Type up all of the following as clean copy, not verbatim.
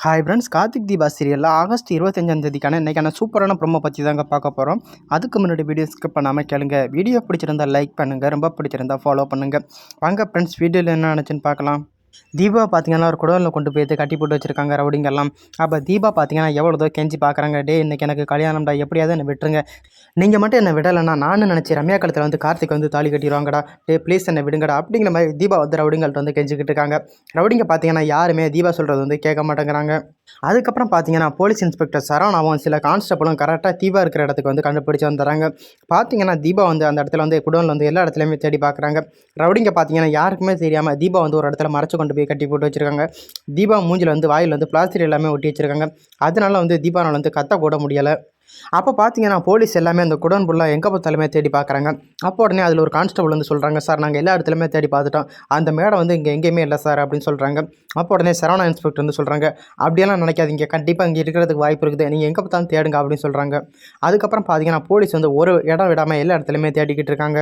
Hi friends, Karthik Deepa சீரியலில் August 25ஆம் இன்றைக்கான சூப்பரான ப்ரோமோ பற்றி தாங்க பார்க்க போகிறோம். அதுக்கு முன்னாடி வீடியோ ஸ்கிப் பண்ணாமல் கேளுங்க. வீடியோ பிடிச்சிருந்தா லைக் பண்ணுங்கள், ரொம்ப பிடிச்சிருந்தா ஃபாலோ பண்ணுங்கள். வாங்க ஃப்ரெண்ட்ஸ், வீடியோவில் என்ன நினச்சின்னு பார்க்கலாம். தீபா பார்த்தீங்கன்னா ஒரு குடோனில் கொண்டு போய்ட்டு கட்டி போட்டு வச்சுருக்காங்க ரவுடிங்கெல்லாம். அப்போ தீபா பார்த்தீங்கன்னா எவ்வளோதோ கெஞ்சி பார்க்குறாங்க, டே இன்றைக்கி எனக்கு கல்யாணம்டா, எப்படியாவது என்னை விட்டுருங்க, நீங்கள் மட்டும் என்னை விடலைன்னா நானும் நினச்சி ரம்யா கழுத்தில் வந்து கார்த்திக் வந்து தாலி கட்டிடுவாங்கடா, டே ப்ளீஸ் என்னை விடுங்கடா அப்படிங்கிற மாதிரி தீபா வந்து ரவுடிங்கள்ட்ட வந்து கெஞ்சிக்கிட்டு இருக்காங்க. ரவுடிங்க பார்த்தீங்கன்னா யாருமே தீபா சொல்கிறது வந்து கேட்க மாட்டேங்கிறாங்க. அதுக்கப்புறம் பார்த்தீங்கன்னா போலீஸ் இன்ஸ்பெக்டர் சரவணாவும் சில கான்ஸ்டபிளும் கரெக்டாக தீபா இருக்கிற இடத்துக்கு வந்து கண்டுபிடிச்சி வந்துடுறாங்க. பார்த்தீங்கன்னா தீபா வந்து அந்த இடத்துல வந்து குடோனில் வந்து எல்லா இடத்துலையுமே தேடி பார்க்குறாங்க. ரவுடிங்க பார்த்தீங்கன்னா யாருக்குமே தெரியாமல் தீபா வந்து ஒரு இடத்துல மறைச்சு கொண்டு போய் கட்டி போட்டு வச்சுருக்காங்க. தீபா மூஞ்சில் வந்து வாயில் வந்து பிளாஸ்டிக் எல்லாமே ஒட்டி வச்சுருக்காங்க. அதனால வந்து தீபாவால் வந்து கத்த கூட முடியலை. அப்போ பார்த்தீங்கன்னா போலீஸ் எல்லாமே அந்த குடோன் ஃபுல்லாக எங்கே பார்த்தாலுமே தேடி பார்க்குறாங்க. அப்போ உடனே அதில் ஒரு கான்ஸ்டபிள் வந்து சொல்கிறாங்க, சார் நாங்கள் எல்லா இடத்துலையுமே தேடி பார்த்துட்டோம், அந்த மேடம் வந்து இங்கே எங்கேயுமே இல்லை சார் அப்படின்னு சொல்கிறாங்க. அப்போ உடனே சரவணா இன்ஸ்பெக்டர் வந்து சொல்கிறாங்க, அப்படியெல்லாம் நினைக்காதீங்க, கண்டிப்பாக இங்கே இருக்கிறதுக்கு வாய்ப்பு இருக்குது, நீங்கள் எங்கே பார்த்தாலும் தேடுங்க அப்படின்னு சொல்கிறாங்க. அதுக்கப்புறம் பார்த்தீங்கன்னா போலீஸ் வந்து ஒரு இடம் விடாமல் எல்லா இடத்துலையுமே தேடிக்கிட்டு இருக்காங்க.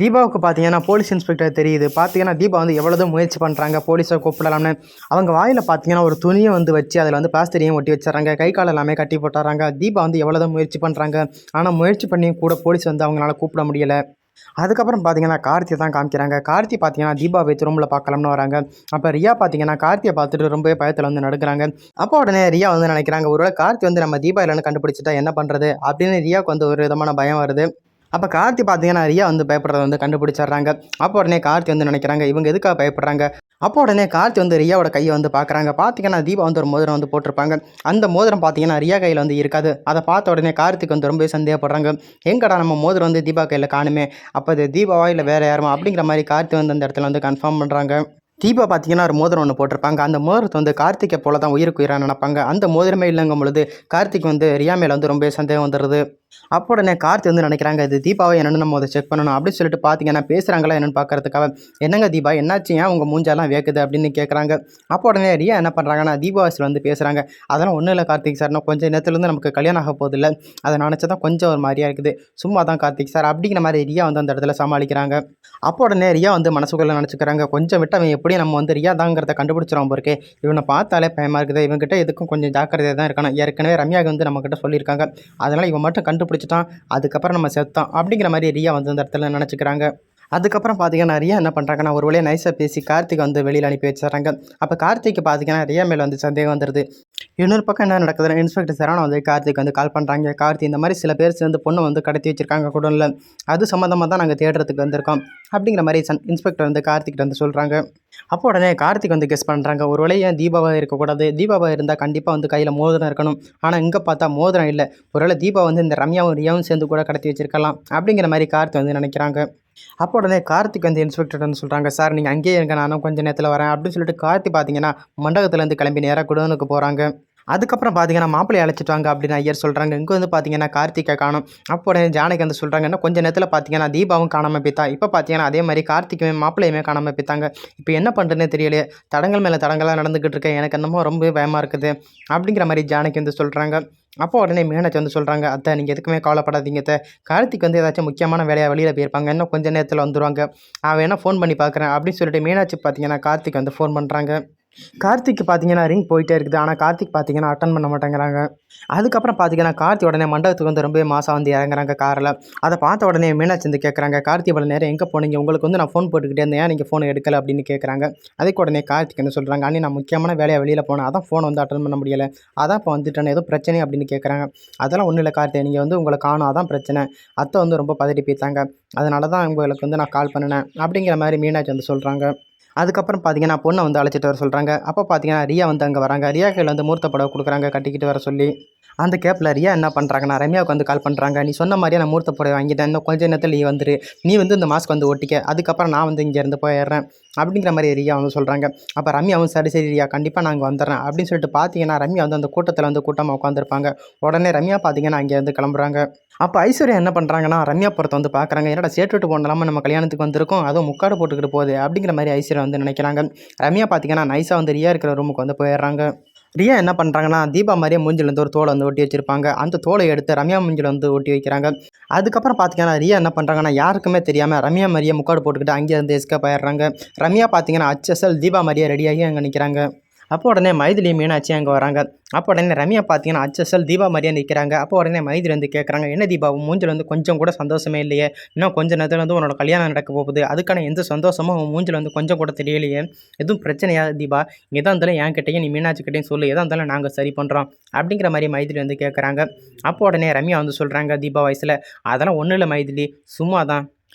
தீபாவுக்கு பார்த்தீங்கன்னா போலீஸ் இன்ஸ்பெக்டர் தெரியுது. பார்த்தீங்கன்னா தீபா வந்து எவ்வளோ முயற்சி பண்ணுறாங்க போலீஸை கூப்பிடலாம்னு. அவங்க வாயில் பார்த்தீங்கன்னா ஒரு துணியை வந்து வச்சு அதில் வந்து பிளாஸ்டரையும் ஒட்டி வச்சுறாங்க, கை கால் எல்லாமே கட்டி போட்டுறாங்க. தீபா வந்து எவ்வளோ முயற்சி பண்ணுறாங்க, ஆனால் முயற்சி பண்ணி கூட போலீஸ் வந்து அவங்களால கூப்பிட முடியலை. அதுக்கப்புறம் பார்த்தீங்கன்னா கார்த்தியை தான் காமிக்கிறாங்க. கார்த்தி பார்த்தீங்கன்னா தீபா வச்சு ரூமில் பார்க்கலாம்னு வராங்க. அப்போ ரியா பார்த்தீங்கன்னா கார்த்தியை பார்த்துட்டு ரொம்பவே பயத்தில் வந்து நடுக்கிறாங்க. அப்போ உடனே ரியா வந்து நினைக்கிறாங்க, ஒருவேளை கார்த்தி வந்து நம்ம தீபா இல்லைன்னு கண்டுபிடிச்சிட்டா என்ன பண்ணுறது அப்படின்னு ரியாவுக்கு வந்து ஒரு விதமான பயம் வருது. அப்போ கார்த்தி பார்த்தீங்கன்னா ரியா வந்து பயப்படுறத வந்து கண்டுபிடிச்சிடுறாங்க. அப்போ உடனே கார்த்தி வந்து நினைக்கிறாங்க, இவங்க எதுக்காக பயப்படுறாங்க. அப்போ உடனே கார்த்தி வந்து ரியாவோட கையை வந்து பார்க்குறாங்க. பார்த்தீங்கன்னா தீபா வந்து ஒரு மோதிரம் வந்து போட்டிருப்பாங்க. அந்த மோதிரம் பார்த்தீங்கன்னா ரியா கையில் வந்து இருக்காது. அதை பார்த்த உடனே கார்த்திக் வந்து ரொம்ப சந்தேகப்படுறாங்க, எங்கடா நம்ம மோதிரம் வந்து தீபா கையில் காணுமே, அப்போ அது தீபாவா இல்லை வேறு யாருமா அப்படிங்கிற மாதிரி கார்த்தி வந்து அந்த இடத்துல வந்து கன்ஃபார்ம் பண்ணுறாங்க. தீபா பார்த்தீங்கன்னா ஒரு மோதிரம் ஒன்று போட்டிருப்பாங்க. அந்த மோதிரத்தை வந்து கார்த்திகை போல தான் உயிருக்கு உயிராக நினைப்பாங்க. அந்த மோதிரமே இல்லைங்கும் பொழுது கார்த்திக் வந்து ரியா மேலே வந்து ரொம்ப சந்தேகம் வந்துடுது. அப்போ உடனே கார்த்தி வந்து நினைக்கிறாங்க, இது தீபாவை என்னென்னு நம்ம அதை செக் பண்ணணும் அப்படின்னு சொல்லிட்டு பார்த்தீங்கன்னா பேசுகிறாங்களா என்னென்னு பார்க்கறதுக்காக, என்னங்க தீபா என்னாச்சு, ஏன் உங்கள் மூஞ்செல்லாம் வேக்குது அப்படின்னு கேட்குறாங்க. அப்போ உடனே ரியா என்ன பண்ணுறாங்கன்னா தீபாவாசியில் வந்து பேசுகிறாங்க, அதெல்லாம் ஒன்றும் இல்லை கார்த்திக் சார், நான் கொஞ்சம் நேரத்துலேருந்து நமக்கு கல்யாணம் ஆக போதில்லை, அதை நினச்சா தான் கொஞ்சம் ஒரு மாதிரியாக இருக்குது, சும்மா தான் கார்த்திக் சார் அப்படிங்கிற மாதிரி ரியா வந்து அந்த இடத்துல சமாளிக்கிறாங்க. அப்போ உடனே ரியா வந்து மனசுக்குள்ளே நினச்சிக்கிறாங்க, கொஞ்சம் விட்டு அவன் எப்படியும் நம்ம வந்து ரியா தாங்கிறத கண்டுபிடிச்சிடும் போருக்கே, இவனை பார்த்தாலே பயமாக இருக்குது, இவங்ககிட்ட எதுக்கும் கொஞ்சம் ஜாக்கிரதையாக தான் இருக்கணும், ஏற்கனவே ரம்யாவுக்கு வந்து நம்மக்கிட்ட சொல்லியிருக்காங்க, அதனால் இவன் மட்டும் கண்டுபிடிச்சிட்டான் அதுக்கப்புறம் நம்ம செத்தான் அப்படிங்கிற மாதிரி ரியா வந்து அந்த இடத்துல நினச்சிக்கிறாங்க. அதுக்கப்புறம் பார்த்தீங்கன்னா ரியா என்ன பண்ணுறாங்கன்னா ஒரு வழியாக நைஸாக பேசி கார்த்திக் வந்து வெளியில் அனுப்பி வச்சுறாங்க. அப்போ கார்த்திக்கு பார்த்தீங்கன்னா ரியா மேலே வந்து சந்தேகம் வந்துடுது. இன்னொரு பக்கம் என்ன நடக்குதுன்னா இன்ஸ்பெக்டர் சரவணா வந்து கார்த்திக் வந்து கால் பண்ணுறாங்க, கார்த்தி இந்த மாதிரி சில பேர் சேர்ந்து பொண்ணு வந்து கடத்தி வச்சிருக்காங்க குடோனில், அது சம்மந்தமாக தான் நாங்கள் தேடுறதுக்கு வந்திருக்கோம் அப்படிங்கிற மாதிரி இன்ஸ்பெக்டர் வந்து கார்த்திக் வந்து சொல்கிறாங்க. அப்போ உடனே கார்த்திக் வந்து கெஸ் பண்ணுறாங்க, ஒரு வேளையை தீபாவாக இருக்கக்கூடாது, தீபாவாக இருந்தால் கண்டிப்பாக வந்து கையில் மோதிரம் இருக்கணும், ஆனால் இங்கே பார்த்தா மோதிரம் இல்லை, ஒருவேளை தீபா வந்து இந்த ரம்யாவும் ரியாவும் சேர்ந்து கூட கடத்தி வச்சிருக்கலாம் அப்படிங்கிற மாதிரி கார்த்தி வந்து நினைக்கிறாங்க. அப்போ உடனே கார்த்திக் வந்து இன்ஸ்பெக்டர் வந்து சொல்கிறாங்க, சார் நீங்கள் அங்கேயே இருங்க, நானும் கொஞ்சம் நேரத்தில் வரேன் அப்படின்னு சொல்லிட்டு கார்த்தி பார்த்தீங்கன்னா மண்டபத்துலேருந்து கிளம்பி நேராக குடோனுக்கு போகிறாங்க. அதுக்கப்புறம் பார்த்தீங்கன்னா மாப்பிள்ளையை அழைச்சிட்டு வாங்க அப்படின்னு ஐயர் சொல்கிறாங்க. இங்கே வந்து பார்த்தீங்கன்னா கார்த்திகை காணும். அப்போ உடனே ஜானகி வந்து சொல்கிறாங்க, இன்னும் கொஞ்சம் நேரத்தில் பார்த்தீங்கன்னா தீபாவும் காணாமல் போய்த்தா, இப்போ பார்த்தீங்கன்னா அதே மாதிரி கார்த்திக்குமே மாப்பிள்ளையுமே காணாமல் போய்த்தாங்க, இப்போ என்ன பண்ணுறதுனே தெரியலையே, தடங்கள் மேலே தடங்களாக நடந்துக்கிட்டு இருக்கேன், எனக்கு என்னமோ ரொம்ப பயமாக இருக்குது அப்படிங்கிற மாதிரி ஜானகி வந்து சொல்கிறாங்க. அப்போ உடனே மீனாட்சி வந்து சொல்கிறாங்க, அத்தை நீங்கள் எதுக்குமே கவலைப்படாதீங்க அத்தை, கார்த்திக் வந்து ஏதாச்சும் முக்கியமான வேலையாக வெளியில் போயிருப்பாங்க, இன்னும் கொஞ்சம் நேரத்தில் வந்துடுவாங்க, அவன் என்ன ஃபோன் பண்ணி பார்க்குறேன் அப்படின்னு சொல்லிட்டு மீனாட்சி பார்த்தீங்கன்னா கார்த்திக் வந்து ஃபோன் பண்ணுறாங்க. கார்த்திக் பார்த்தீங்கன்னா ரிங் போயிட்டே இருக்குது, ஆனால் கார்த்திக் பார்த்தீங்கன்னா அட்டன் பண்ண மாட்டேங்கிறாங்க. அதுக்கப்புறம் பார்த்தீங்கன்னா கார்த்தி உடனே மண்டபத்துக்கு வந்து ரொம்ப மாதம் வந்து இறங்குறாங்க காரில். அதை பார்த்த உடனே மீனாட்சி வந்து கேட்குறாங்க, கார்த்தி இவ்வளோ நேரம் எங்கே போனீங்க, உங்களுக்கு வந்து நான் ஃபோன் போட்டுக்கிட்டே இருந்தேன், ஏன் நீங்கள் ஃபோன் எடுக்கலை அப்படின்னு கேட்குறாங்க. அதுக்கு உடனே கார்த்திக் என்ன சொல்கிறாங்க, அண்ணி நான் முக்கியமான வேலையாக வெளியில் போனேன், அதான் ஃபோன் வந்து அட்டன் பண்ண முடியலை, அதான் இப்போ வந்துட்டேன், ஏதோ பிரச்சனை அப்படின்னு கேட்குறாங்க. அதெல்லாம் ஒன்றும் இல்லை கார்த்தி, நீங்கள் வந்து உங்களை காணும், அதான் பிரச்சனை, அத்தை வந்து ரொம்ப பதறி போய்த்தாங்க, அதனால தான் உங்களுக்கு வந்து நான் கால் பண்ணினேன் அப்படிங்கிற மாதிரி மீனாட்சி வந்து சொல்கிறாங்க. அதுக்கப்புறம் பார்த்தீங்கன்னா பொண்ணை வந்து அழைச்சிட்டு வர சொல்கிறாங்க. அப்போ பார்த்தீங்கன்னா ரியா வந்து அங்கே வராங்க. ரியா கையில் வந்து மூர்த்த புடவை கொடுக்குறாங்க கட்டிக்கிட்டு வர சொல்லி. அந்த கேப்பில் ரியா என்ன பண்ணுறாங்கன்னா ரம்யாவுக்கு வந்து கால் பண்ணுறாங்க, நீ சொன்ன மாதிரியே நான் மூர்த்த புடவை வாங்கிட்டேன், இன்னும் கொஞ்சம் நேரத்தில் நீ வந்துரு, நீ வந்து இந்த மாஸ்க் வந்து ஒட்டிக்க, அதுக்கப்புறம் நான் வந்து இங்கேருந்து போயிடுறேன் அப்படிங்கிற மாதிரி ரியா வந்து சொல்கிறாங்க. அப்போ ரம்யாவும் சரி சரி ரியா கண்டிப்பாக நான் அங்கே வந்துடுறேன் அப்படின்னு சொல்லிட்டு பார்த்தீங்கன்னா ரம்யா வந்து அந்த கூட்டத்தில் வந்து கூட்டமாக உட்காந்துருப்பாங்க. உடனே ரம்யா பார்த்தீங்கன்னா அங்கேருந்து கிளம்புறாங்க. அப்போ ஐஸ்வர்யா என்ன பண்ணுறாங்கன்னா ரம்யா புறத்தை வந்து பார்க்குறாங்க, என்னடா சேட்டுவிட்டு போனாலும் நம்ம கல்யாணத்துக்கு வந்திருக்கோம், அதுவும் முக்காடு போட்டுக்கிட்டு போகுது அப்படிங்கிற மாதிரி ஐஸ்வர்யா வந்து நினைக்கிறாங்க. ரம்யா பார்த்தீங்கன்னா நைஸாக வந்து ரியா இருக்கிற ரூமுக்கு வந்து போயிடுறாங்க. ரியா என்ன பண்ணுறாங்கன்னா தீபா மாதிரியே மூஞ்சிலேருந்து ஒரு தோலை வந்து ஒட்டி வச்சிருப்பாங்க, அந்த தோலை எடுத்து ரம்யா மூஞ்சில் வந்து ஒட்டி வைக்கிறாங்க. அதுக்கப்புறம் பார்த்தீங்கன்னா ரியா என்ன பண்ணுறாங்கன்னா யாருக்குமே தெரியாமல் ரம்யா மாதிரியே முக்காடு போட்டுக்கிட்டு அங்கேருந்து எஸ்கேப் ஆயிடுறாங்க. ரம்யா பார்த்தீங்கன்னா அச்சசல் தீபா மாதிரியே ரெடியாகி அங்கே நிற்கிறாங்க. அப்போ உடனே மைதிலி மீனாட்சி அங்கே வராங்க. அப்போ உடனே ரம்யா பார்த்தீங்கன்னா அச்சசல் தீபா மாதிரியே நிற்கிறாங்க. அப்போ உடனே மைதிலி வந்து கேட்குறாங்க, என்ன தீபா உன் மூஞ்சில் வந்து கொஞ்சம் கூட சந்தோஷமே இல்லையே, இன்னும் கொஞ்சம் நேரத்தில் வந்து உன்னோட கல்யாணம் நடக்க போகுது, அதுக்கான எந்த சந்தோஷமும் உன் மூஞ்சில் வந்து கொஞ்சம் கூட தெரியலையே, எதுவும் பிரச்சனையா தீபா, எதாக இருந்தாலும் என்கிட்டையும் நீ மீனாட்சி கிட்டையும் சொல்லு, எதாக இருந்தாலும் நாங்கள் சரி பண்ணுறோம் அப்படிங்கிற மாதிரி மைதிலி வந்து கேட்குறாங்க. அப்போ உடனே ரம்யா வந்து சொல்கிறாங்க தீபா வயசில், அதெல்லாம் ஒன்றும் இல்லை மைதிலி, சும்மா தான்.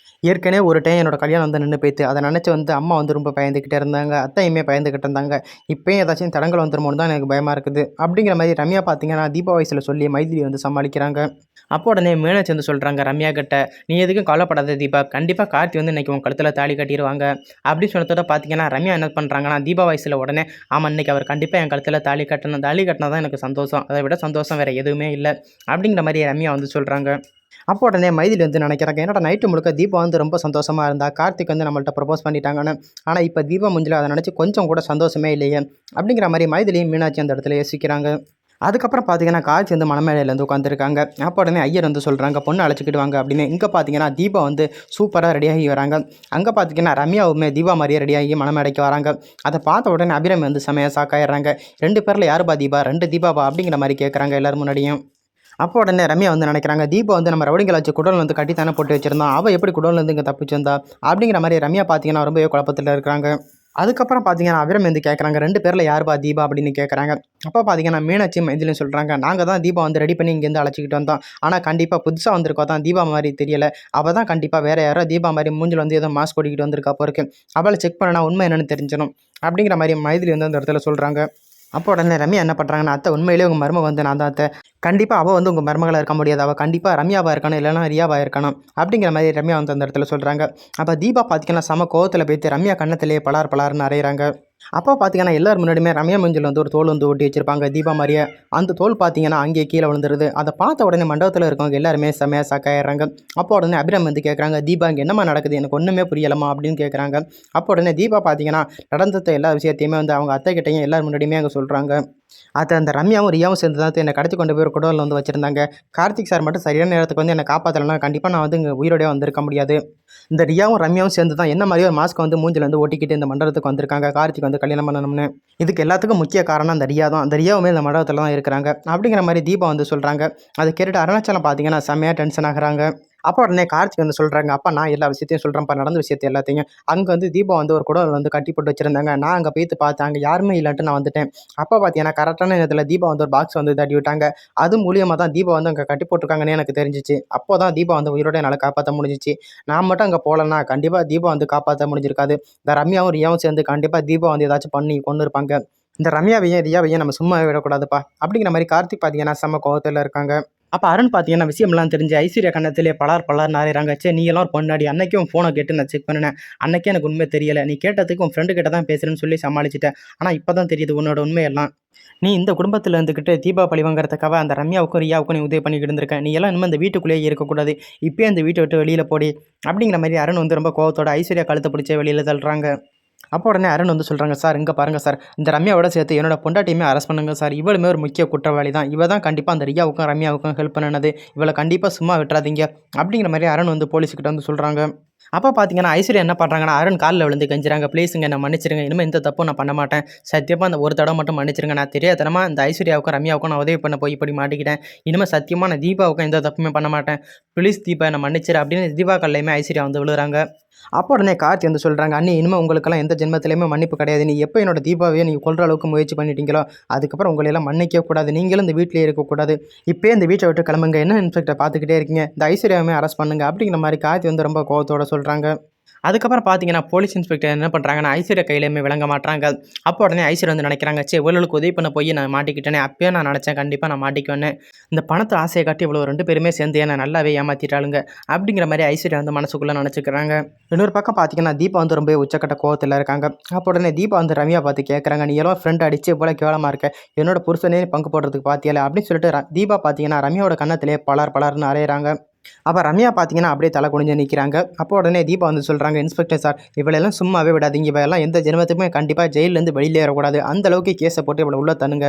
ஏற்கனவே ஒரு டைம் என்னோட கல்யாணம் வந்து நின்று போயிட்டு அதை நினச்சி வந்து அம்மா வந்து ரொம்ப பயந்துக்கிட்டே இருந்தாங்க, அத்தையுமே பயந்துக்கிட்டு இருந்தாங்க. இப்போயும் ஏதாச்சும் தடங்கள் வந்துருமோன்னு தான் எனக்கு பயமாக இருக்குது அப்படிங்கிற மாதிரி ரம்யா பார்த்தீங்கன்னா தீபா வயசில் சொல்லி மைதிலி வந்து சமாளிக்கிறாங்க. அப்போ உடனே மீனாட்சி வந்து சொல்கிறாங்க ரம்யா கிட்ட, நீ எதுக்கும் கவலைப்படாத தீபா, கண்டிப்பாக கார்த்தி வந்து இன்றைக்கி உன் கழுத்தில் தாலி கட்டிடுவாங்க அப்படின்னு சொன்னதோட பார்த்தீங்கன்னா ரம்யா என்ன பண்ணுறாங்கன்னா தீபா வயசில் உடனே, ஆமாம் இன்றைக்கி அவர் கண்டிப்பாக என் கழுத்தில் தாலி கட்டணும், தாலி கட்டினா தான் எனக்கு சந்தோஷம், அதை விட சந்தோஷம் வேறு எதுவுமே இல்லை அப்படிங்கிற மாதிரி ரம்யா வந்து சொல்கிறாங்க. அப்போ உடனே மைதிலி வந்து நினைக்கிறாங்க, என்னடா நைட்டு முழுக்க தீபா வந்து ரொம்ப சந்தோஷமாக இருந்தா, கார்த்திக் வந்து நம்மள்ட்ட ப்ரப்போஸ் பண்ணிட்டாங்கன்னு, ஆனால் இப்போ தீபா மூஞ்சில அதை நினச்சி கொஞ்சம் கூட சந்தோஷமே இல்லையே அப்படிங்கிற மாதிரி மைதிலியும் மீனாட்சி அந்த இடத்துல யோசிக்கிறாங்க. அதுக்கப்புறம் பார்த்தீங்கன்னா கார்த்தி வந்து மணமேடையிலேருந்து உட்காந்துருக்காங்க. அப்போ உடனே ஐயர் வந்து சொல்கிறாங்க பொண்ணு அழைச்சிக்கிட்டு வாங்க அப்படின்னு. இங்கே பார்த்தீங்கன்னா தீபா வந்து சூப்பராக ரெடியாகி வராங்க. அங்கே பார்த்தீங்கன்னா ரம்யாவுமே தீபா மாதிரியே ரெடியாகி மணமேடைக்கு வராங்க. அதை பார்த்த உடனே அபிராமி வந்து செமையாக ஷாக்காயிடுறாங்க. 2 பேரில் யாருப்பா தீபா, 2 தீபாவா அப்படிங்கிற மாதிரி கேட்குறாங்க எல்லோரும் முன்னாடியும். அப்போ உடனே ரம்யா வந்து நினைக்கிறாங்க, தீபா வந்து நம்ம ரவுடிங்களை வச்சு குடோனில் வந்து கட்டி தானே போட்டு வச்சிருந்தோம், அவள் எப்படி குடோன்லேருந்து இங்கே தப்பிச்சு வந்தா அப்படிங்கிற மாதிரி ரம்யா பார்த்தீங்கன்னா ரொம்பவே குழப்பத்தில் இருக்கிறாங்க. அதுக்கப்புறம் பார்த்தீங்கன்னா அபிராமி வந்து கேட்குறாங்க, 2 பேரில் யாருப்பா தீபா அப்படின்னு கேட்குறாங்க. அப்போ பார்த்தீங்கன்னா மீனாட்சி மைதிலியும் சொல்கிறாங்க, நாங்கள் தான் தீபா வந்து ரெடி பண்ணி இங்கேருந்து அழைச்சிக்கிட்டு வந்தோம், ஆனால் கண்டிப்பாக புதுசாக வந்திருக்கா தான் தீபா மாதிரி தெரியலை, அவள் தான் கண்டிப்பாக வேறு யாரோ தீபா மாதிரி மூஞ்சில் வந்து ஏதோ மாஸ்க் ஓடிக்கிட்டு வந்திருக்கா போருக்கு, அவளை செக் பண்ணனா உண்மை என்னென்னு தெரிஞ்சிடும் அப்படிங்கிற மாதிரி மைதிலி வந்து அந்த இடத்துல சொல்கிறாங்க. அப்போ உடனே ரம்யா என்ன பண்ணுறாங்கன்னா, அத்தை உண்மையிலேயே உங்கள் மருமக வந்து நான் தான் அத்தை, கண்டிப்பாக அவள் வந்து உங்கள் மருமகளாக இருக்க முடியாது, அவள் கண்டிப்பாக ரம்யாவாக இருக்கணும் இல்லைனா ரியாவாக இருக்கணும் அப்படிங்கிற மாதிரி ரம்யா வந்து அந்த இடத்துல சொல்கிறாங்க. அப்போ தீபா பார்த்தீங்கன்னா செம கோவத்தில் போய்த்து ரம்யா கண்ணத்திலேயே பலார் பலார்னு அறையிறாங்க. அப்போ பார்த்தீங்கன்னா எல்லாரும் முன்னாடியுமே ரம்யா மஞ்சள் வந்து ஒரு தோல் வந்து ஒட்டி வச்சிருப்பாங்க தீபா மாதிரியே. அந்த தோல் பார்த்தீங்கன்னா அங்கேயே கீழே விழுந்துருது. அதை பார்த்த உடனே மண்டபத்தில் இருக்கவங்க எல்லாருமே செமையாக ஷாக்காயிடுறாங்க. அப்போ உடனே அபிராம் வந்து கேட்குறாங்க, தீபா இங்கே என்னம்மா நடக்குது, எனக்கு ஒன்றுமே புரியலம்மா அப்படின்னு கேட்குறாங்க. அப்போ உடனே தீபா பார்த்தீங்கன்னா நடந்த எல்லா விஷயத்தையுமே வந்து அவங்க அத்தை கிட்டையும் எல்லாரும் முன்னாடியுமே அங்கே சொல்கிறாங்க. அது அந்த ரம்யாவும் ரியாவும் சேர்ந்து தான் என்னை கடத்தி கொண்டு போய் ஒரு குடோனில் வந்து வச்சுருந்தாங்க. கார்த்திக் சார் மட்டும் சரியான நேரத்துக்கு வந்து என்னை காப்பாற்றலைன்னா கண்டிப்பாக நான் வந்து இங்கே உயிரோடய வந்திருக்க முடியாது. இந்த ரியாவும் ரம்யாவும் சேர்ந்து தான் என்ன மாதிரியே ஒரு மாஸ்க் வந்து மூஞ்சில் வந்து ஒட்டிக்கிட்டு இந்த மண்டபத்துக்கு வந்திருக்காங்க, கார்த்திக் வந்து கல்யாணம் பண்ணணும்னு. இதுக்கு எல்லாத்துக்கும் முக்கிய காரணம் அந்த ரியா தான். அந்த ரியாவுமே இந்த மண்டபத்தில் தான் இருக்கிறாங்க அப்படிங்கிற மாதிரி தீபா வந்து சொல்கிறாங்க. அதை கேட்டுட்டு அருணாச்சலம் பார்த்தீங்கன்னா செம்மையாக டென்ஷன் ஆகுறாங்க. அப்போ உடனே கார்த்திக் வந்து சொல்கிறாங்க, அப்பா நான் எல்லா விஷயத்தையும் சொல்கிறேன்ப்பா, நடந்த விஷயத்தை எல்லாத்தையும். அங்கே வந்து தீபா வந்து ஒரு குடோனில் வந்து கட்டி போட்டு வச்சுருந்தாங்க, நான் அங்கே போய்த்து பார்த்தேன், அங்கே யாருமே இல்லைன்ட்டு நான் வந்துட்டேன். அப்போ பார்த்தீங்கன்னா கரெக்டான நேரத்தில் தீபா வந்து ஒரு பாக்ஸ் வந்து தட்டி விட்டாங்க. அது மூலியமாக தான் தீபா வந்து அங்கே கட்டி போட்டிருக்காங்கன்னு எனக்கு தெரிஞ்சிச்சு. அப்போ தான் தீபா வந்து உயிரோட என்னால் காப்பாற்ற முடிஞ்சிச்சு. நான் மட்டும் அங்கே போகலன்னா கண்டிப்பாக தீபா வந்து காப்பாற்ற முடிஞ்சிருக்காது. இந்த ரம்யாவும் ரியாவும் சேர்ந்து கண்டிப்பாக தீபா வந்து ஏதாச்சும் பண்ணி கொண்டு இருப்பாங்க. இந்த ரம்யாவையும் ரியாவையும் நம்ம சும்மா விடக்கூடாதுப்பா அப்படிங்கிற மாதிரி கார்த்திக் பார்த்தீங்கன்னா செம்ம கோவத்தில் இருக்காங்க. அப்போ அருண் பார்த்தீங்கன்னா விஷயம்லாம் தெரிஞ்சு ஐஸ்வர்யா கண்ணத்திலே பலார் பலார் நாரிறாங்க. சே நீ எல்லாம் ஒரு பொண்ணாடி, அன்னைக்கும் உன் ஃபோனை கேட்டு நான் செக் பண்ணினேன், அன்னைக்கே எனக்கு உண்மை தெரியலை, நீ கேட்டதுக்கு உன் ஃப்ரெண்டு கிட்ட தான் பேசுகிறேன்னு சொல்லி சமாளிச்சிட்டேன், ஆனால் இப்போ தான் தெரியுது உன்னோட உண்மையெல்லாம். நீ இந்த குடும்பத்தில் இருந்துக்கிட்டு தீபா பழி வாங்குறதுக்காக அந்த ரம்யாவுக்கும் ரியாவுக்கும் நீ உதவி பண்ணிக்கிட்டு இருந்திருக்க, நீ எல்லாம் இனிமேல் இந்த வீட்டுக்குள்ளேயே இருக்கக்கூடாது, இப்போயே இந்த வீட்டை விட்டு வெளியில் போடி அப்படிங்கிற மாதிரி அருண் வந்து ரொம்ப கோவத்தோட ஐஸ்வர்யா கழுத்தை பிடிச்சே வெளியில் தள்ளுறாங்க. அப்போ உடனே அருண் வந்து சொல்கிறாங்க, சார் இங்கே பாருங்கள் சார், இந்த ரம்யாவோட சேர்த்து என்னோட பொண்டாட்டியுமே அரெஸ்ட் பண்ணுங்க சார், இவளுமே ஒரு முக்கிய குற்றவாளி தான், இவ தான் கண்டிப்பாக அந்த ரியாவுக்கும் ரம்யாவுக்கும் ஹெல்ப் பண்ணினது, இவளை கண்டிப்பாக சும்மா விட்டுறாதீங்க அப்படிங்கிற மாதிரி அருண் வந்து போலீஸ்கிட்ட வந்து சொல்கிறாங்க. அப்போ பார்த்தீங்கன்னா ஐஸ்வர்யா என்ன பண்ணுறாங்கன்னா அருண் காலில் விழுந்து கெஞ்சுறாங்க, ப்ளீஸுங்க என்ன மன்னிச்சிருங்க, இனிமேல் இந்த தப்பும் நான் பண்ண மாட்டேன், சத்தியமாக அந்த ஒரு தடவை மட்டும் மன்னிச்சிருங்க, நான் தெரியாதனமாக இந்த ஐஸ்வர்யாவுக்கும் ரம்யாவுக்கும் நான் உதவி பண்ண போய் இப்படி மாட்டிக்கிட்டேன், இனிமேல் சத்தியமாக நான் தீபாவுக்கும் எந்த தப்புமே பண்ண மாட்டேன், ப்ளீஸ் தீபா என்னை மன்னிச்சிரு அப்படின்னு தீபா கல்லையுமே ஐஸ்வர்யா வந்து விழுறாங்க. அப்போ உடனே கார்த்தி வந்து சொல்கிறாங்க, அண்ணி இனிமேல் உங்களுக்கெல்லாம் எந்த ஜென்மத்திலையுமே மன்னிப்பு கிடையாது, நீ எப்போ என்னோட தீபாவையே நீங்கள் கொல்ற அளவுக்கு முயற்சி பண்ணிட்டீங்களோ அதுக்கப்புறம் உங்களையெல்லாம் மன்னிக்க கூடாது, நீங்களும் இந்த வீட்டிலே இருக்கக்கூடாது, இப்போயே இந்த வீட்டை விட்டு கிளம்புங்க, என்ன இன்ஸ்பெக்டர் பார்த்துக்கிட்டே இருக்கீங்க, இந்த ஐஸ்வர்யாவுமே அரெஸ்ட் பண்ணுங்க அப்படிங்கிற மாதிரி கார்த்தி வந்து ரொம்ப கோவத்தோட சொல்கிறாங்க. அதுக்கப்புறம் பார்த்தீங்கன்னா போலீஸ் இன்ஸ்பெக்டர் என்ன பண்ணுறாங்கன்னா ஐஸ்வர்யா கையிலேயுமே விளங்க மாட்டாங்க. அப்போ உடனே ஐஸ்வர்யா வந்து நினைக்கிறாங்க, சே இவளுக்கு உதவி பண்ண போய் நான் மாட்டிக்கிட்டேனே, அப்பயே நான் நினச்சேன் கண்டிப்பாக நான் மாட்டிக்குவேன்னு, இந்த பணத்தை ஆசையை காட்டி இவ்வளோ 2 பேருமே சேர்ந்து என்னை நல்லாவே ஏமாற்றிட்டாளுங்க அப்படிங்கிற மாதிரி ஐஸ்வர்யா வந்து மனசுக்குள்ளே நினச்சிக்கிறாங்க. இன்னொரு பக்கம் பார்த்தீங்கன்னா தீபா வந்து ரொம்ப உச்சக்கட்ட கோவத்தில் இருக்காங்க. அப்போ உடனே தீபா வந்து ரம்யா பார்த்து கேட்குறாங்க, நீ எல்லாம் ஃப்ரெண்ட் அடிச்சு இவ்வளோ கேவலமாக இருக்க, என்னோட புருஷனே பங்கு போடுறதுக்கு பார்த்தியல அப்படின்னு சொல்லிட்டு தீபா பார்த்தீங்கன்னா ரம்யாவோட கண்ணத்திலே பலார் பலார்னு அறையிறாங்க. அப்போ ரம்யா பார்த்தீங்கன்னா அப்படியே தலை குனிஞ்சு நிற்கிறாங்க. அப்போ உடனே தீபா வந்து சொல்கிறாங்க, இன்ஸ்பெக்டர் சார் இவளெல்லாம் சும்மாவே விடாதீங்க, இவெல்லாம் எந்த ஜென்மத்துக்குமே கண்டிப்பாக ஜெயிலேருந்து வெளியில் ஏறக்கூடாது, அந்த அளவுக்கு கேஸை போட்டு இவளை உள்ள தனுங்க,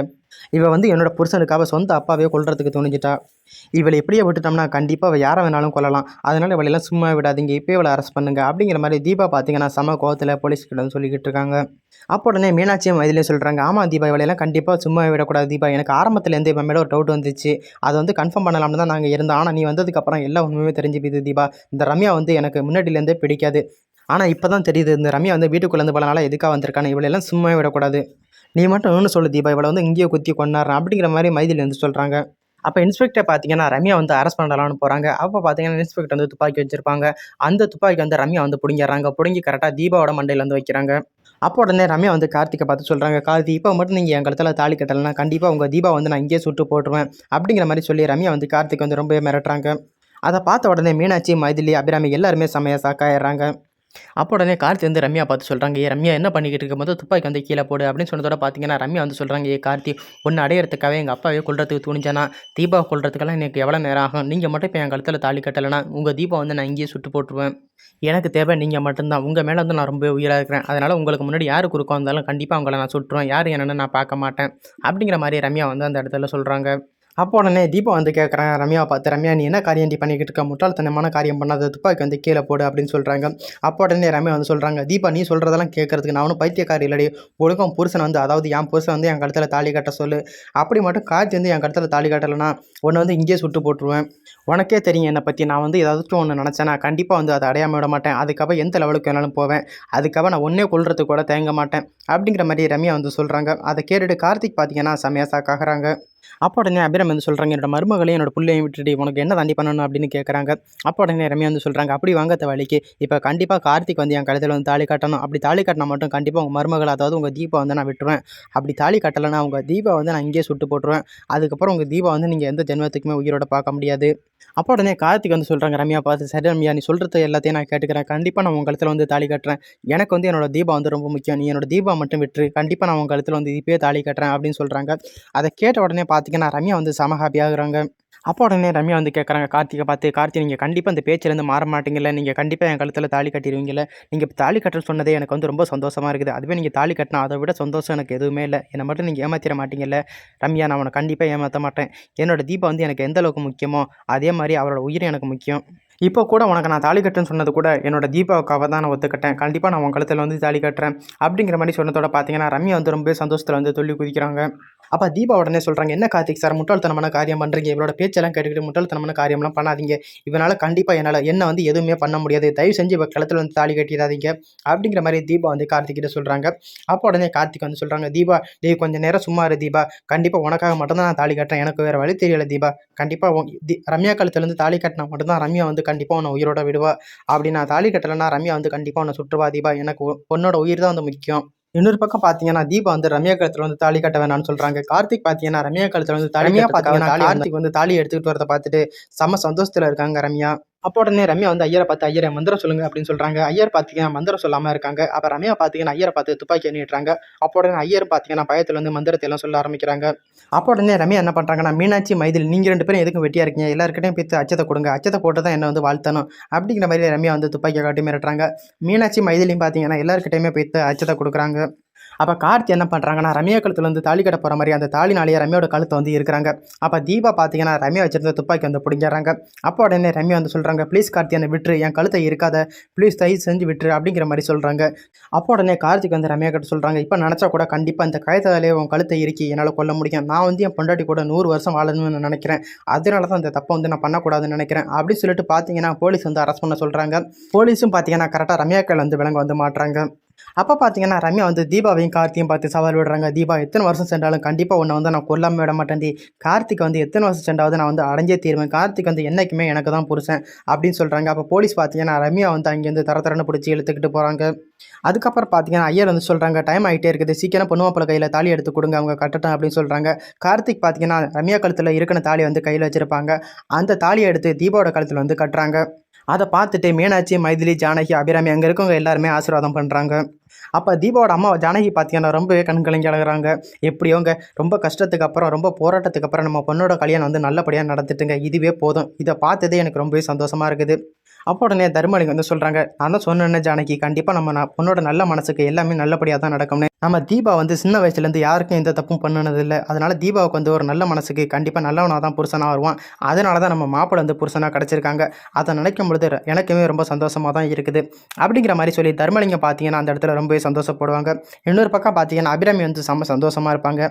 இவள் வந்து என்னோட புருஷனுக்காக சொந்த அப்பாவே கொள்றதுக்கு துணிஞ்சிட்டா, இவளை இப்படியே விட்டுட்டோம்னா கண்டிப்பாக அவள் யாரை வேணாலும் கொல்லலாம். அதனால் இவளையெல்லாம் சும்மா விடாதீங்க, இப்போ இவளை அரெஸ்ட் பண்ணுங்க அப்படிங்கிற மாதிரி தீபா பார்த்தீங்கன்னா செம கோவத்தில் போலீஸ்கிட்ட வந்து சொல்லிக்கிட்டு இருக்காங்க. அப்போ உடனே மீனாட்சியும் மைதிலியும் சொல்கிறாங்க, ஆமாம் தீபா இவளையெல்லாம் கண்டிப்பாக சும்மா விடக்கூடாது தீபா. எனக்கு ஆரம்பத்துலேருந்து இவன் மேலே ஒரு டவுட் வந்துச்சு, அதை வந்து கன்ஃபார்ம் பண்ணலாம்னு தான் நாங்கள் இருந்தோம். ஆனால் நீ வந்ததுக்கப்புறம் எல்லா உண்மையுமே தெரிஞ்சு போகுது தீபா. இந்த ரம்யா வந்து எனக்கு முன்னாடியிலேருந்தே பிடிக்காது. ஆனால் இப்போ தான் தெரியுது இந்த ரம்யா வந்து வீட்டுக்குள்ளேருந்து பல நாளாக எதுக்காக வந்திருக்கானு. இவளையெல்லாம் சும்மா விடக்கூடாது. நீ மட்டும் ஒன்று சொல்லு தீபா, இவளை வந்து இங்கேயே குத்தி கொண்டாடுறேன் அப்படிங்கிற மாதிரி மைதிலி வந்து சொல்கிறாங்க. அப்போ இன்ஸ்பெக்டர் பார்த்தீங்கன்னா ரம்யா வந்து அரெஸ்ட் பண்ணலாம்னு போகிறாங்க. அப்போ பார்த்தீங்கன்னா இன்ஸ்பெக்டர் வந்து துப்பாக்கி வச்சிருப்பாங்க. அந்த துப்பாக்கி வந்து ரம்யா வந்து பிடுங்கிடுறாங்க. பிடுங்கி கரெக்டாக தீபாவோட மண்டையில் வந்து வைக்கிறாங்க. அப்போ உடனே ரம்யா வந்து கார்த்திகை பார்த்து சொல்கிறாங்க, கார்த்தி இப்போ மட்டும் நீங்கள் என் கழுத்தில் தாலி கட்டலைன்னா கண்டிப்பாக உங்கள் தீபா வந்து நான் இங்கேயே சுட்டு போட்டுருவேன் அப்படிங்கிற மாதிரி சொல்லி ரம்யா வந்து கார்த்திக் வந்து ரொம்பவே மிரட்டுறாங்க. அதை பார்த்த உடனே மீனாட்சி, மைதிலி, அபிராமி எல்லாருமே செமையாக சாக்காயிடுறாங்க. அப்போ உடனே கார்த்தி வந்து ரம்யா பார்த்து சொல்கிறாங்க, ஏ ரம்யா என்ன பண்ணிக்கிட்டு இருக்கும்போது துப்பாக்கி வந்து கீழே போடு அப்படின்னு சொன்னதோட பார்த்தீங்கன்னா ரம்யா வந்து சொல்கிறாங்க, ஏ கார்த்தி ஒன்று அடையிறதுக்காகவே எங்கள் அப்பாவே கொள்றதுக்கு துணிஞ்சானா, தீபா கொள்றதுக்கெல்லாம் எனக்கு எவ்வளோ நேரம் ஆகும். நீங்கள் மட்டும் இப்போ என் கழுத்தில் தாலி கட்டலைன்னா உங்கள் தீபா வந்து நான் இங்கேயே சுட்டு போட்டுருவேன். எனக்கு தேவை நீங்கள் மட்டும்தான். உங்கள் மேலே வந்து நான் ரொம்ப உயிராக இருக்கிறேன். அதனால் உங்களுக்கு முன்னாடி யார் குறுக்க வந்தாலும் கண்டிப்பாக அவங்கள நான் சுட்டுருவேன். யார் என்னென்னு நான் பார்க்க மாட்டேன் அப்படிங்கிற மாதிரி ரம்யா வந்து அந்த இடத்துல சொல்கிறாங்க. அப்போ உடனே தீபா வந்து கேட்குறேன் ரம்யாவை பார்த்து, ரம்யா நீ என்ன காரியம் பண்ணிக்கிட்டு இருக்க, முட்டாள்தனமான காரியம் பண்ணாத, துப்பாக்கி வந்து கீழே போடு அப்படின்னு சொல்கிறாங்க. அப்போ உடனே ரம்யா வந்து சொல்கிறாங்க, தீபா நீ சொல்கிறதெல்லாம் கேட்கறதுக்கு நான் ஒன்றும் பைத்தியக்காரி இல்லடி. ஒழுங்கும் புருஷன் வந்து, அதாவது என் புருஷன் வந்து என் கழுத்தில் தாலி கட்ட சொல்லு. அப்படி மட்டும் கார்த்தி வந்து என் கழுத்தில் தாலி கட்டலைன்னா உன்னை வந்து இங்கேயே சுட்டு போட்டுருவேன். உனக்கே தெரியும் என்னை பற்றி, நான் வந்து ஏதாச்சும் ஒன்று நினச்சேன்னா கண்டிப்பாக வந்து அதை அடையாமல் விட மாட்டேன். அதுக்காக எந்த லெவலுக்கு வேணாலும் போவேன். அதுக்காக நான் ஒன்றே கொள்றதுக்கு கூட தயங்க மாட்டேன் அப்படிங்கிற மாதிரி ரம்யா வந்து சொல்கிறாங்க. அதை கேட்டுட்டு கார்த்திக் பார்த்தீங்கன்னா செமையாக சாக்காகிறாங்க. அப்போ உடனே அபிராமி வந்து சொல்கிறாங்க, என்னோட மருமகளையும் என்னோட பிள்ளையும் விட்டுட்டு உனக்கு என்ன தாண்டி பண்ணணும் அப்படின்னு கேட்குறாங்க. அப்போ உடனே ரம்யா வந்து சொல்கிறாங்க, அப்படி வாங்கத்த வழிக்கு இப்போ கண்டிப்பாக கார்த்திக் வந்து என் கழுத்தில் வந்து தாலி கட்டணும். அப்படி தாலி கட்டினா மட்டும் கண்டிப்பாக உங்கள் மருமகள், அதாவது உங்கள் தீபா வந்து நான் விட்டுருவேன். அப்படி தாலி கட்டலைன்னா உங்கள் தீபா வந்து நான் இங்கேயே சுட்டு போட்டுருவேன். அதுக்கப்புறம் உங்கள் தீபா வந்து நீங்கள் எந்த ஜென்மத்துக்குமே உயிரோட பார்க்க முடியாது. அப்போ உடனே கார்த்திக் வந்து சொல்கிறாங்க ரம்யா பார்த்து, சரி ரம்யா நீ சொல்கிறது எல்லாத்தையும் நான் கேட்டுக்கிறேன். கண்டிப்பாக நான் உங்கள் கழுத்தில் வந்து தாலி கட்டுறேன். எனக்கு வந்து என்னோட தீபா வந்து ரொம்ப முக்கியம். நீ என்னோட தீபா மட்டும் விட்டுரு. கண்டிப்பாக நான் உங்கள் கழுத்தில் வந்து இப்போயே தாலி கட்டுறேன் அப்படின்னு சொல்கிறாங்க. அதை கேட்ட உடனே பார்த்தீங்கன்னா ரம்யா வந்து செம ஹாப்பியாகிறாங்க. அப்போ உடனே ரம்யா வந்து கேட்குறாங்க கார்த்திகை பார்த்து, கார்த்தி நீங்கள் கண்டிப்பாக இந்த பேச்சிலேருந்து மாற மாட்டீங்கல்ல, நீங்கள் கண்டிப்பாக என் கழுத்தில் தாலி கட்டிடுவீங்கல்ல. நீங்கள் இப்போ தாலி கட்ட சொன்னதே எனக்கு வந்து ரொம்ப சந்தோஷமாக இருக்குது. அதுவே நீங்கள் தாலி கட்டினா அதை விட சந்தோஷம் எனக்கு எதுவுமே இல்லை. என்னை மட்டும் நீங்கள் ஏமாற்றிட மாட்டீங்கல்ல ரம்யா. நான் உன்னை கண்டிப்பாக ஏமாற்ற மாட்டேன். என்னோட தீபா வந்து எனக்கு எந்த அளவுக்கு முக்கியமோ அதே மாதிரி அவரோட உயிர் எனக்கு முக்கியம். இப்போ கூட உனக்கு நான் தாலி கட்டுன்னு சொன்னது கூட என்னோட தீபாவுக்காக தான் நான் ஒத்துக்கிட்டேன். கண்டிப்பாக நான் உன் கழுத்தில் வந்து தாலி கட்டுறேன் அப்படிங்கிற மாதிரி சொன்னதோட பார்த்தீங்கன்னா ரம்யா வந்து ரொம்ப சந்தோஷத்தில் வந்து துள்ளி குதிக்கிறாங்க. அப்போ தீபா உடனே சொல்கிறாங்க, என்ன கார்த்திக் சார் முட்டாள்தனமான காரியம் பண்ணுறீங்க. இவளோட பேச்செல்லாம் கேட்டுக்கிட்டு முட்டாள்தனமான காரியம்லாம் பண்ணாதீங்க. இவனால் கண்டிப்பாக என்ன வந்து எதுவுமே பண்ண முடியாது. தயவு செஞ்சு இவ கழுத்தில் வந்து தாலி கட்டிடாதீங்க அப்படிங்கிற மாதிரி தீபா வந்து கார்த்திக்கிட்ட சொல்கிறாங்க. அப்போ உடனே கார்த்திக் வந்து சொல்கிறாங்க, தீபா டே கொஞ்சம் நேரம் சும்மா இரு தீபா. கண்டிப்பாக உனக்காக மட்டும்தான் நான் தாலி கட்டுறேன். எனக்கு வேறு வழி தெரியல தீபா. கண்டிப்பாக ரம்யா கழுத்துலேருந்து தாலி கட்டினா மட்டும்தான் ரம்யா வந்து கண்டிப்பாக உன்னை உயிரோட விடுவா. அப்படி நான் தாலி கட்டலைன்னா ரம்யா வந்து கண்டிப்பாக உன்னை சுற்றுவா தீபா. எனக்கு உன்னோட உயிர் தான் வந்து முக்கியம். இன்னொரு பக்கம் பார்த்தீங்கன்னா தீபா வந்து ரம்யா கழுத்தில் வந்து தாலி கட்ட வேணாம்னு சொல்கிறாங்க. கார்த்திக் பார்த்தீங்கன்னா ரம்யா கழுத்தில் வந்து கார்த்திக் வந்து தாலி எடுத்துக்கிட்டு வரதை பார்த்துட்டு செம்ம சந்தோஷத்தில் இருக்காங்க ரம்யா. அப்போ உடனே ரம்யா வந்து ஐயரை பார்த்து, ஐயரை மந்திரம் சொல்லுங்க அப்படின்னு சொல்கிறாங்க. ஐயர் பார்த்தீங்கன்னா மந்திரம் சொல்லாமல் இருக்காங்க. அப்போ ரம்யா பார்த்தீங்கன்னா ஐயரை பார்த்து துப்பாக்கி எண்ணிடுறாங்க. அப்போ உடனே ஐயர் பார்த்தீங்கன்னா பயத்தில் வந்து மந்திரத்தை எல்லாம் சொல்ல ஆரம்பிக்கிறாங்க. அப்போ உடனே ரம்யா என்ன பண்ணுறாங்கன்னா, மீனாட்சி, மைதில் நீங்கள் 2 பேரும் எதுக்கும் வெட்டியாக இருக்கீங்க, எல்லாருக்கிட்டையும் போய் அச்சத்தை கொடுங்க, அச்சத்தை போட்டு தான் என்ன வந்து வாழ்த்தணும் அப்படிங்கிற மாதிரி ரம்யா வந்து துப்பாக்கியை காட்டி மிரட்டுறாங்க. மீனாட்சி, மைதிலையும் பார்த்தீங்கன்னா எல்லாருக்கிட்டையுமே போய் அச்சத்தை கொடுக்குறாங்க. அப்போ கார்த்தி என்ன பண்ணுறாங்கன்னா ரம்யா கழுத்தில் வந்து தாலி கட்ட போகிற மாதிரி அந்த தாலினாலேயே ரம்யாவோட கழுத்தை வந்து இருக்கிறாங்க. அப்போ தீபா பார்த்தீங்கன்னா ரம்யா வச்சிருந்த துப்பாக்கி வந்து பிடிங்கிறாங்க. அப்போ உடனே ரம்யா வந்து சொல்கிறாங்க, ப்ளீஸ் கார்த்தி என்னை விட்டுரு, என் கழுத்தை இருக்காத, ப்ளீஸ் தயவு செஞ்சு விட்டுரு அப்படிங்கிற மாதிரி சொல்கிறாங்க. அப்போ உடனே கார்த்திக் வந்து ரம்யா கிட்ட சொல்கிறாங்க, இப்போ நினச்சா கூட கண்டிப்பாக இந்த கழுத்தாலே உன் கழுத்தை இறுக்கி என்னால் கொல்ல முடியும். நான் வந்து என் பொண்டாட்டி கூட 100 வருஷம் வாழணும்னு நினைக்கிறேன். அதனால தான் இந்த தப்பை வந்து நான் பண்ணக்கூடாதுன்னு நினைக்கிறேன் அப்படின்னு சொல்லிட்டு பார்த்தீங்கன்னா போலீஸ் வந்து அரெஸ்ட் பண்ண சொல்கிறாங்க. போலீஸும் பார்த்தீங்கன்னா கரெக்டாக ரம்யாக்கள் வந்து விலங்கு வந்து மாட்டுறாங்க. அப்போ பார்த்தீங்கன்னா ரம்யா வந்து தீபாவையும் கார்த்தியும் பார்த்து சவால் விடுறாங்க. தீபா எத்தனை வருஷம் சென்றாலும் கண்டிப்பாக உன்னை வந்து நான் கொல்லாமல் விட மாட்டேன். கார்த்திக் வந்து எத்தனை வருஷம் சென்றாவது நான் வந்து அடைஞ்சே தீருவேன். கார்த்திக் வந்து என்றைக்குமே எனக்கு தான் புருஷன் அப்படின்னு சொல்கிறாங்க. அப்போ போலீஸ் பார்த்தீங்கன்னா ரம்யா வந்து அங்கேருந்து தரன்னு பிடிச்சி இழுத்துக்கிட்டு போகிறாங்க. அதுக்கப்புறம் பார்த்தீங்கன்னா ஐயர் வந்து சொல்கிறாங்க, டைம் ஆகிட்டே இருக்குது, சீக்கிரம் பொண்ணு மாப்பிள்ளை கையில் தாலி எடுத்து கொடுங்க, அவங்க கட்டட்டும் அப்படின்னு சொல்கிறாங்க. கார்த்திக் பார்த்தீங்கன்னா ரம்யா கழுத்தில் இருக்கிற தாலி வந்து கையில் வச்சுருப்பாங்க. அந்த தாலியை எடுத்து தீபாவோட கழுத்தில் வந்து கட்டுறாங்க. அதை பார்த்துட்டு மீனாட்சி, மைதிலி, ஜானகி, அபிராமி அங்கே இருக்கவங்க எல்லாருமே ஆசீர்வாதம் பண்ணுறாங்க. அப்போ தீபாவோட அம்மா ஜானகி பார்த்தீங்கன்னா ரொம்பவே கண் கலங்கி அழுகுறாங்க. எப்படியோங்க ரொம்ப கஷ்டத்துக்கு அப்புறம், ரொம்ப போராட்டத்துக்கு அப்புறம் நம்ம பொண்ணோட கல்யாணம் வந்து நல்லபடியாக நடந்துட்டுங்க. இதுவே போதும். இதை பார்த்ததே எனக்கு ரொம்பவே சந்தோஷமா இருக்குது. அப்போ உடனே தர்மலிங்கம் வந்து சொல்கிறாங்க, நான் தான் சொன்னேன்னே ஜானகி, கண்டிப்பாக நம்ம பொண்ணோட நல்ல மனசுக்கு எல்லாமே நல்லபடியாக தான் நடக்கும்னு. நம்ம தீபா வந்து சின்ன வயசுலேருந்து யாருக்கும் எந்த தப்பும் பண்ணுனதில்லை. அதனால் தீபாவுக்கு வந்து ஒரு நல்ல மனசுக்கு கண்டிப்பாக நல்லவனாக தான் புருஷனாக வருவான். அதனால தான் நம்ம மாப்பிள்ளை வந்து புருஷனாக கிடச்சிருக்காங்க. அதை நினைக்கும் பொழுது எனக்குமே ரொம்ப சந்தோஷமாக தான் இருக்குது அப்படிங்கிற மாதிரி சொல்லி தர்மலிங்கம் பார்த்தீங்கன்னா அந்த இடத்துல ரொம்பவே சந்தோஷப்படுவாங்க. இன்னொரு பக்கம் பார்த்தீங்கன்னா அபிராமி வந்து செம்ம சந்தோஷமாக இருப்பாங்க.